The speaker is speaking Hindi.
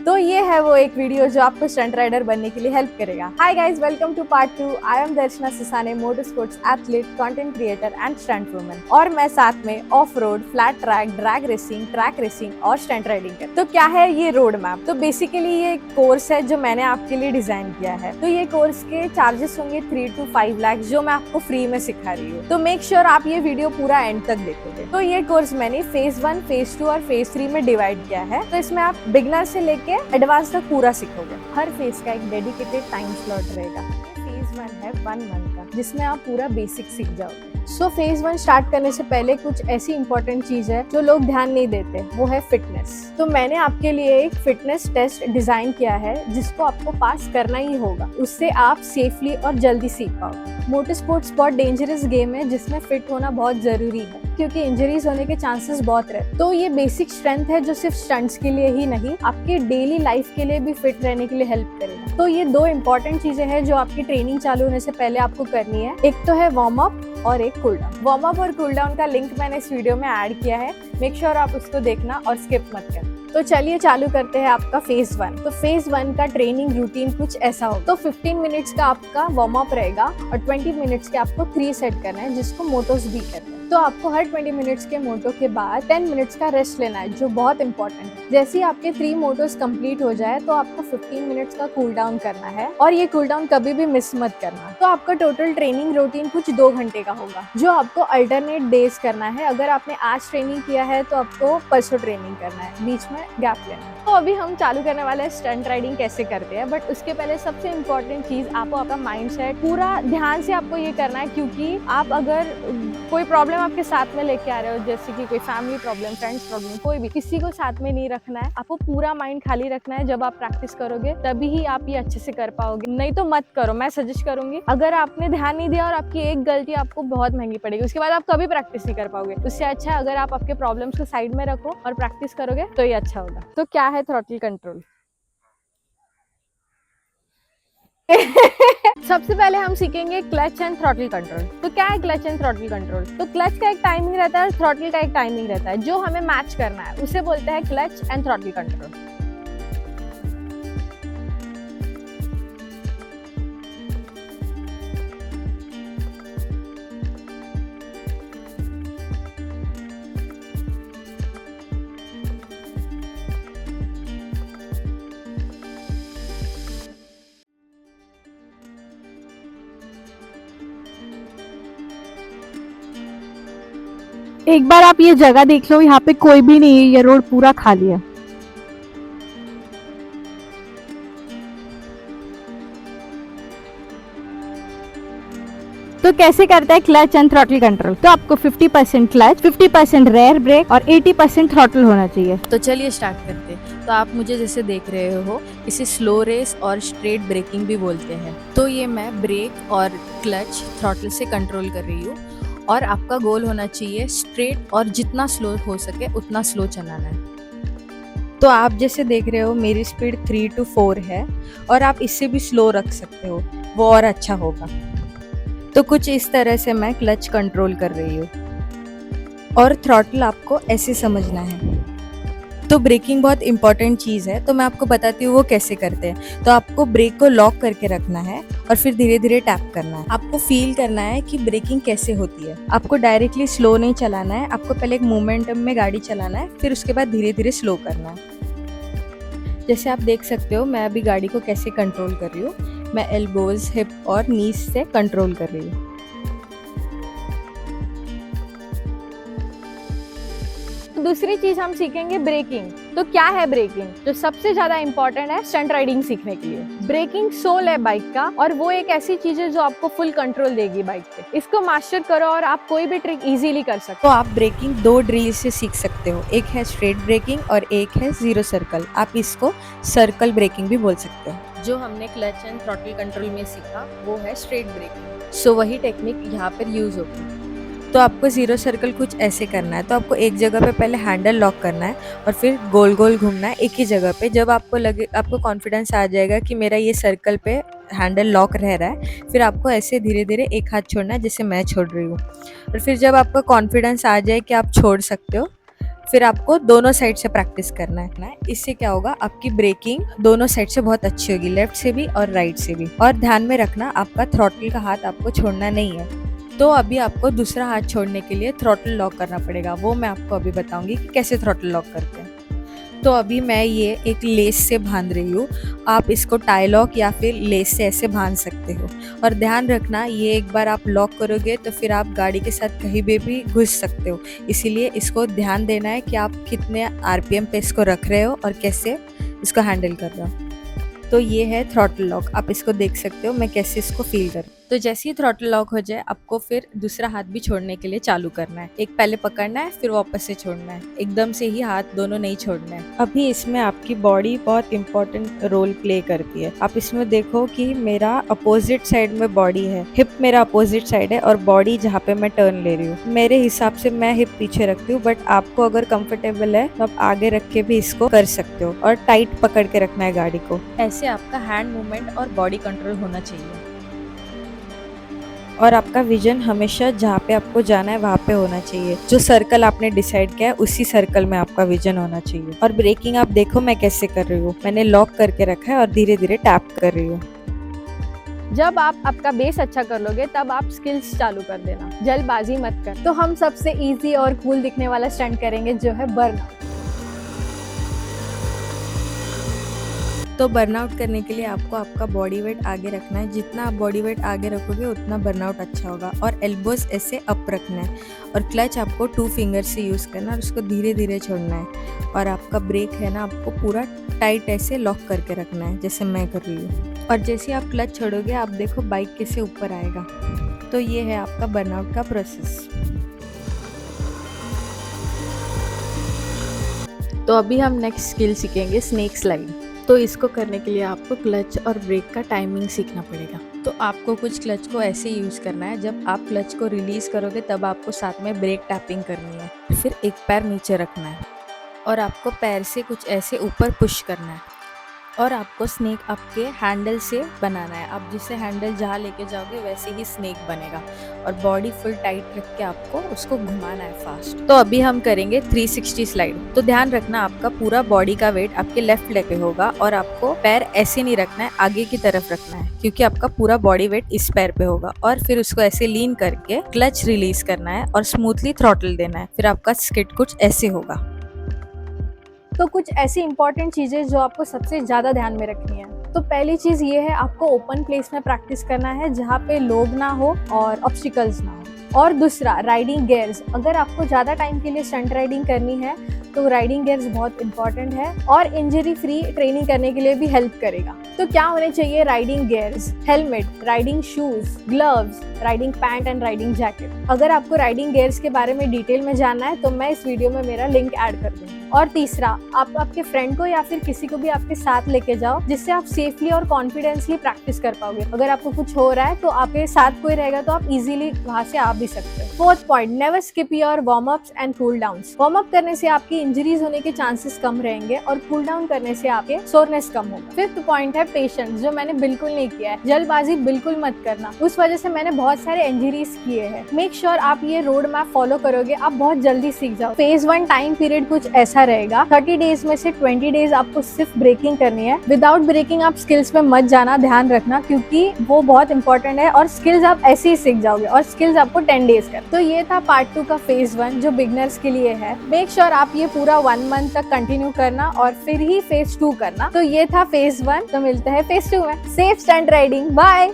तो ये है वो एक वीडियो जो आपको स्टंट राइडर बनने के लिए हेल्प करेगा। Hi guys, welcome to part 2। I am Darshana Sisane, motor sports athlete, content creator and stunt woman. और मैं साथ में off road, flat track, drag racing, track racing और स्टंट राइडिंग कर। तो क्या है ये रोड मैप? तो बेसिकली ये कोर्स है जो मैंने आपके लिए डिजाइन किया है। तो ये कोर्स के चार्जेस होंगे 3 to 5 लाख, जो मैं आपको फ्री में सिखा रही हूँ। तो मेक श्योर आप ये वीडियो पूरा एंड तक देखोगे। तो ये कोर्स मैंने फेज 1, फेज 2 और फेज 3 में डिवाइड किया है। तो इसमें आप बिगनर से लेके एडवांस तक पूरा सीखोगे। हर फेज का एक डेडिकेटेड टाइम स्लॉट रहेगा। फेज 1 है 1 मंथ का, जिसमें आप पूरा बेसिक सीख जाओगे। सो फेज 1 स्टार्ट करने से पहले कुछ ऐसी इंपॉर्टेंट चीज है जो लोग ध्यान नहीं देते, वो है फिटनेस। तो मैंने आपके लिए एक फिटनेस टेस्ट डिजाइन किया है जिसको आपको पास करना ही होगा। उससे आप सेफली और जल्दी सीख पाओगे। मोटर स्पोर्ट्स बहुत डेंजरस गेम है जिसमें फिट होना बहुत जरूरी है, क्योंकि इंजरीज होने के चांसेस बहुत रहते। तो ये बेसिक स्ट्रेंथ है जो सिर्फ स्टंट्स के लिए ही नहीं, आपके डेली लाइफ के लिए भी फिट रहने के लिए हेल्प करेगा। तो ये 2 इंपॉर्टेंट चीजें हैं जो आपकी ट्रेनिंग चालू होने से पहले आपको करनी है। एक तो है वार्म अप और एक कूल डाउन। वार्म अप और कूल डाउन का लिंक मैंने इस वीडियो में ऐड किया है। मेक श्योर आप उसको देखना और स्किप मत करना। तो चलिए चालू करते हैं आपका फेज 1। तो फेज 1 का ट्रेनिंग रूटीन कुछ ऐसा हो। तो 15 मिनट्स का आपका वार्म अप रहेगा और 20 मिनट्स के आपको 3 सेट करना है, जिसको मोटोस भी करते हैं। तो आपको हर 20 मिनट्स के मोटो के बाद 10 मिनट्स का रेस्ट लेना है, जो बहुत इंपॉर्टेंट है। जैसे ही आपके 3 मोटोस कंप्लीट हो जाए तो आपको 15 मिनट्स का कूल डाउन करना है, और ये कूल डाउन कभी भी मिस मत करना। तो आपका टोटल ट्रेनिंग रूटीन कुछ 2 घंटे का होगा, जो आपको अल्टरनेट डेज करना है। अगर आपने आज ट्रेनिंग किया है तो आपको परसों ट्रेनिंग करना है, बीच में गैप लेना है। तो अभी हम चालू करने वाले हैं स्टंट राइडिंग कैसे करते हैं, बट उसके पहले सबसे इम्पोर्टेंट चीज आपको आपका माइंडसेट पूरा ध्यान से आपको ये करना है, क्योंकि आप अगर कोई प्रॉब्लम आपके साथ में लेके आ रहे हो, जैसे कि कोई फैमिली प्रॉब्लम, फ्रेंड्स प्रॉब्लम, कोई भी, किसी को साथ में नहीं रखना है। आपको पूरा माइंड खाली रखना है। जब आप प्रैक्टिस करोगे तभी ही आप ये अच्छे से कर पाओगे, नहीं तो मत करो। मैं सजेस्ट करूंगी, अगर आपने ध्यान नहीं दिया और आपकी एक गलती आपको बहुत महंगी पड़ेगी, उसके बाद आप कभी प्रैक्टिस नहीं कर पाओगे। उससे अच्छा है अगर आप आपके प्रॉब्लम्स को साइड में रखो और प्रैक्टिस करोगे तो ये अच्छा होगा। तो क्या है थ्रॉटल कंट्रोल? सबसे पहले हम सीखेंगे क्लच एंड थ्रॉटल कंट्रोल। तो क्या है क्लच एंड थ्रॉटल कंट्रोल? तो क्लच का एक टाइमिंग रहता है, थ्रॉटल का एक टाइमिंग रहता है, जो हमें मैच करना है, उसे बोलते हैं क्लच एंड थ्रॉटल कंट्रोल। एक बार आप ये जगह देख लो, यहाँ पे कोई भी नहीं है, ये रोड पूरा खाली है। तो कैसे करता है क्लच एंड थ्रॉटल कंट्रोल? तो आपको 50% क्लच, 50% रेयर ब्रेक और 80% थ्रॉटल होना चाहिए। तो चलिए स्टार्ट करते हैं। तो आप मुझे जैसे देख रहे हो, इसे स्लो रेस और स्ट्रेट ब्रेकिंग भी बोलते हैं। तो ये मैं ब्रेक और क्लच थ्रॉटल से कंट्रोल कर रही हूँ, और आपका गोल होना चाहिए स्ट्रेट, और जितना स्लो हो सके उतना स्लो चलाना है। तो आप जैसे देख रहे हो, मेरी स्पीड 3 to 4 है, और आप इससे भी स्लो रख सकते हो, वो और अच्छा होगा। तो कुछ इस तरह से मैं क्लच कंट्रोल कर रही हूँ, और थ्रॉटल आपको ऐसे समझना है। तो ब्रेकिंग बहुत इंपॉर्टेंट चीज़ है, तो मैं आपको बताती हूँ वो कैसे करते हैं। तो आपको ब्रेक को लॉक करके रखना है और फिर धीरे धीरे टैप करना है। आपको फील करना है कि ब्रेकिंग कैसे होती है। आपको डायरेक्टली स्लो नहीं चलाना है, आपको पहले एक मोमेंटम में गाड़ी चलाना है, फिर उसके बाद धीरे धीरे स्लो करना है। जैसे आप देख सकते हो, मैं अभी गाड़ी को कैसे कंट्रोल कर रही हूँ। मैं एल्बोज, हिप और नीज से कंट्रोल कर रही हूँ। दूसरी चीज हम सीखेंगे ब्रेकिंग। तो क्या है ब्रेकिंग? जो सबसे ज्यादा इंपॉर्टेंट है स्टंट राइडिंग सीखने के लिए। ब्रेकिंग सोल है बाइक का, और वो एक ऐसी चीज है जो आपको फुल कंट्रोल देगी बाइक पे। इसको मास्टर करो और आप कोई भी ट्रिक इजीली कर सकते हो। तो आप ब्रेकिंग 2 ड्रिल से सीख सकते हो। एक है स्ट्रेट ब्रेकिंग और एक है 0 सर्कल। आप इसको सर्कल ब्रेकिंग भी बोल सकते हो। जो हमने क्लच एंड थ्रॉटल कंट्रोल में सीखा वो है स्ट्रेट ब्रेकिंग। सो वही टेक्निक यहाँ पर यूज होगी। तो आपको 0 सर्कल कुछ ऐसे करना है। तो आपको एक जगह पे पहले हैंडल लॉक करना है और फिर गोल गोल घूमना है एक ही जगह पे। जब आपको कॉन्फिडेंस आ जाएगा कि मेरा ये सर्कल पे हैंडल लॉक रह रहा है, फिर आपको ऐसे धीरे धीरे एक हाथ छोड़ना है, जैसे मैं छोड़ रही हूँ। और फिर जब आपका कॉन्फिडेंस आ जाए कि आप छोड़ सकते हो, फिर आपको दोनों साइड से प्रैक्टिस करना है। इससे क्या होगा, आपकी ब्रेकिंग दोनों साइड से बहुत अच्छी होगी, लेफ्ट से भी और राइट से भी। और ध्यान में रखना, आपका थ्रॉटल का हाथ आपको छोड़ना नहीं है। तो अभी आपको दूसरा हाथ छोड़ने के लिए थ्रॉटल लॉक करना पड़ेगा, वो मैं आपको अभी बताऊंगी कि कैसे थ्रॉटल लॉक करते हैं। तो अभी मैं ये एक लेस से बांध रही हूँ, आप इसको टाई लॉक या फिर लेस से ऐसे बांध सकते हो। और ध्यान रखना, ये एक बार आप लॉक करोगे तो फिर आप गाड़ी के साथ कहीं भी घुस सकते हो, इसीलिए इसको ध्यान देना है कि आप कितने आरपीएम पे इसको रख रहे हो और कैसे इसको हैंडल कर रहे हो। तो ये है थ्रॉटल लॉक, आप इसको देख सकते हो मैं कैसे इसको फील करूँ। तो जैसे ही थ्रॉटल लॉक हो जाए, आपको फिर दूसरा हाथ भी छोड़ने के लिए चालू करना है। एक पहले पकड़ना है, फिर वापस से छोड़ना है, एकदम से ही हाथ दोनों नहीं छोड़ना है। अभी इसमें आपकी बॉडी बहुत इंपॉर्टेंट रोल प्ले करती है। आप इसमें देखो कि मेरा अपोजिट साइड में बॉडी है, हिप मेरा अपोजिट साइड है और बॉडी जहाँ पे मैं टर्न ले रही हूँ, मेरे हिसाब से मैं हिप पीछे रखती हूँ, बट आपको अगर कंफर्टेबल है तो आप आगे रख के भी इसको कर सकते हो। और टाइट पकड़ के रखना है गाड़ी को, ऐसे आपका हैंड मूवमेंट और बॉडी कंट्रोल होना चाहिए। और आपका विजन हमेशा जहाँ पे आपको जाना है वहाँ पे होना चाहिए, जो सर्कल आपने डिसाइड किया है उसी सर्कल में आपका विजन होना चाहिए। और ब्रेकिंग आप देखो मैं कैसे कर रही हूँ, मैंने लॉक करके रखा है और धीरे धीरे टैप कर रही हूँ। जब आप आपका बेस अच्छा कर लोगे तब आप स्किल्स चालू कर देना, जल्दबाजी मत कर। तो हम सबसे इजी और कूल दिखने वाला स्टंट करेंगे जो है बर्नआउट। तो बर्नआउट करने के लिए आपको आपका बॉडी वेट आगे रखना है, जितना आप बॉडी वेट आगे रखोगे उतना बर्नआउट अच्छा होगा। और एल्बोज ऐसे अप रखना है और क्लच आपको 2 फिंगर से यूज़ करना है और उसको धीरे धीरे छोड़ना है। और आपका ब्रेक है ना, आपको पूरा टाइट ऐसे लॉक करके रखना है जैसे मैं कर रही हूँ। और जैसे आप क्लच छोड़ोगे आप देखो बाइक कैसे ऊपर आएगा। तो ये है आपका बर्नआउट का प्रोसेस। तो अभी हम नेक्स्ट स्किल सीखेंगे स्नेक स्लाइड। तो इसको करने के लिए आपको क्लच और ब्रेक का टाइमिंग सीखना पड़ेगा। तो आपको कुछ क्लच को ऐसे यूज़ करना है, जब आप क्लच को रिलीज़ करोगे तब आपको साथ में ब्रेक टैपिंग करनी है। फिर एक पैर नीचे रखना है और आपको पैर से कुछ ऐसे ऊपर पुश करना है। और आपको स्नेक आपके हैंडल से बनाना है, आप जिसे हैंडल जहाँ लेके जाओगे वैसे ही स्नेक बनेगा। और बॉडी फुल टाइट रख के आपको उसको घुमाना है फास्ट। तो अभी हम करेंगे 360 स्लाइड। तो ध्यान रखना, आपका पूरा बॉडी का वेट आपके लेफ्ट लेग पे होगा और आपको पैर ऐसे नहीं रखना है, आगे की तरफ रखना है, क्योंकि आपका पूरा बॉडी वेट इस पैर पे होगा। और फिर उसको ऐसे लीन करके क्लच रिलीज करना है और स्मूथली थ्रॉटल देना है। फिर आपका स्किड कुछ ऐसे होगा। तो कुछ ऐसी इंपॉर्टेंट चीजें जो आपको सबसे ज्यादा ध्यान में रखनी है। तो पहली चीज ये है, आपको ओपन प्लेस में प्रैक्टिस करना है जहाँ पे लोग ना हो और ऑब्स्टिकल्स ना हो। और दूसरा, राइडिंग गियर्स। अगर आपको ज्यादा टाइम के लिए स्टंट राइडिंग करनी है तो राइडिंग गियर्स बहुत इंपॉर्टेंट है और इंजरी फ्री ट्रेनिंग करने के लिए भी हेल्प करेगा। तो क्या होने चाहिए, riding gears, helmet, riding shoes, gloves, riding pant and riding jacket. अगर आपको राइडिंग गियर्स के बारे में डिटेल में जानना है तो मैं इस वीडियो में मेरा लिंक ऐड कर दूंगी। और तीसरा, आप आपके फ्रेंड को या फिर किसी को भी आपके साथ लेके जाओ, जिससे आप सेफली और कॉन्फिडेंसली प्रैक्टिस कर पाओगे। अगर आपको कुछ हो रहा है तो आपके साथ कोई रहेगा तो आप इजीली वहां से आ भी सकते हो। Fourth point, never skip your warm ups and cool downs. Warm up करने से आपकी इंजरीज होने के चांसेस कम रहेंगे और कूल डाउन करने से आपके सोरनेस कम होगा। फिफ्थ पॉइंट है पेशेंस, जो मैंने बिल्कुल नहीं किया है। जल्दबाजी बिल्कुल मत करना, उस वजह से मैंने बहुत सारे इंजरीज किए हैं। मेक श्योर आप ये रोड मैप फॉलो करोगे, आप बहुत जल्दी सीख जाओ। फेज 1 टाइम पीरियड कुछ ऐसा रहेगा, 30 डेज में से 20 डेज आपको सिर्फ ब्रेकिंग करनी है। विदाउट ब्रेकिंग आप स्किल्स में मत जाना, ध्यान रखना, क्योंकि वो बहुत इंपॉर्टेंट है। और स्किल्स आप ऐसे ही सीख जाओगे और स्किल्स आपको 10 डेज कर। तो ये था पार्ट 2 का फेज 1 जो बिगनर्स के लिए है। मेक श्योर आप ये पूरा 1 मंथ तक कंटिन्यू करना और फिर ही फेज 2 करना। तो ये था फेज 1, तो मिलते हैं फेज 2 में। Safe stunt riding, bye.